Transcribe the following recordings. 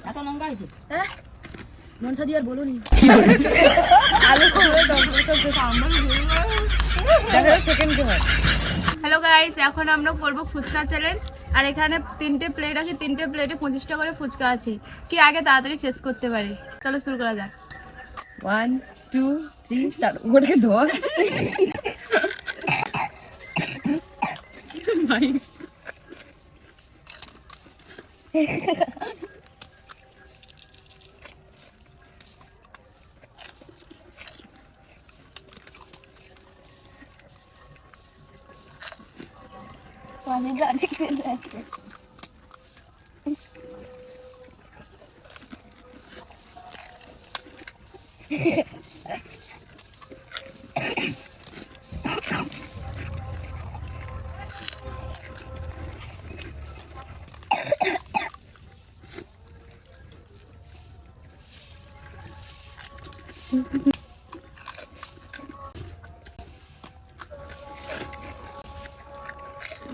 এত লঙ্কা আছে হ্যাঁ মনসা দিয়ে আর বলুনি আলু কুমড়ো টমেটো সব দেখা সেকেন্ড কি হয়। হ্যালো গাইস, এখন আমরা করব ফুচকা চ্যালেঞ্জ। আর এখানে 3টে প্লেট আছে, 3টে প্লেটে 25টা করে ফুচকা আছে। কি আগে তাড়াতাড়ি শেষ করতে পারে? চলো শুরু করা যাক। 1 2 3 স্টার্ট। ওটাকে ধর ভাই। পানি গাড়ি চলে আসছে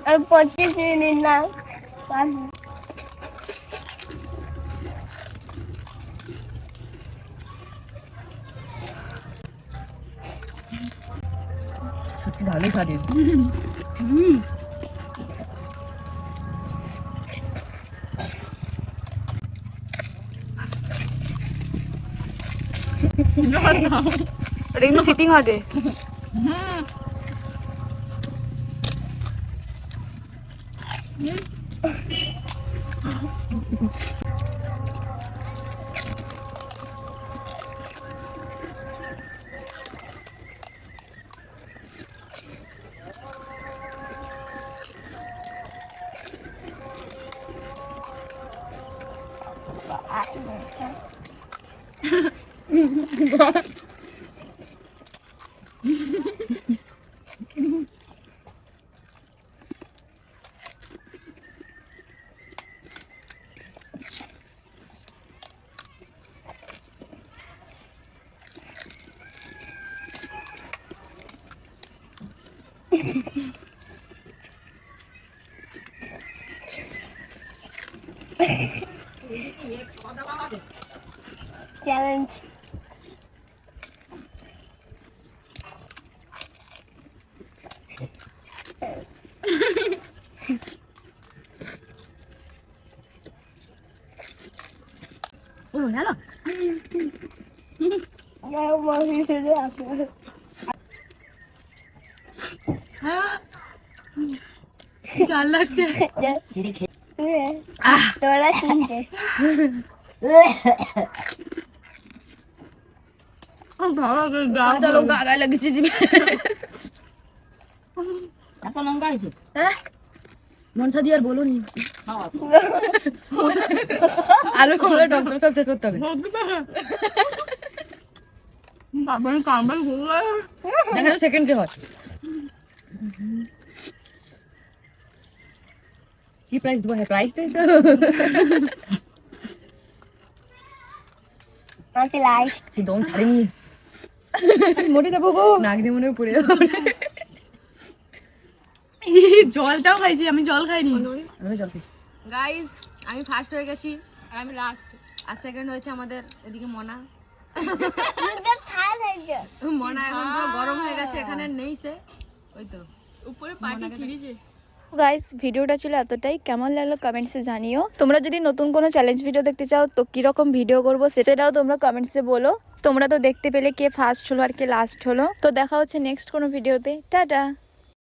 আর 25 মিনিট না সত্যি ভালোই খাবে। এটা কিন্তু চিটিং হবে। চ্যালেঞ্জ ও হ্যালো চাল লাগছে। তোরা শুনতে কাঁচা লঙ্কা আগায় লেগেছে জিভে। এত লঙ্কা আছে হ্যাঁ মনসা দিয়ে আর বলুনি আলু কুমড়ো টমেটো সব শেষ করতে হবে। বাবার কামড় গুলো দেখা যাক সেকেন্ড কি হয়। কি প্রাইস দেবো? হ্যাঁ প্রাইসটাই তো আমাকে লাইক সে দম ছাড়েনি। মোটে যাবো গো, নাক দিয়ে মনে হয় পড়ে যাবো। জলটাও খাইছি, আমি জল খাইনি। আমি জল খাইছি। গাইস আমি ফার্স্ট হয়ে গেছি আর আমি লাস্ট। আর সেকেন্ড হয়েছে আমাদের এদিকে মনা। মনা এখন পুরো গরম হয়ে গেছে, এখানে নেই সে। ওই তো উপরে পাটি ছিড়িছে। গাইস ভিডিওটা ছিল এতটাই। কেমন লাগলো কমেন্টসে জানিও। তোমরা যদি নতুন কোনো চ্যালেঞ্জ ভিডিও দেখতে চাও তো কিরকম ভিডিও করবো সেটাও তোমরা কমেন্টসে বলো। তোমরা তো দেখতে পেলে কে ফার্স্ট হলো আর কে লাস্ট হলো। তো দেখা হচ্ছে নেক্সট কোনো ভিডিওতে। টাটা।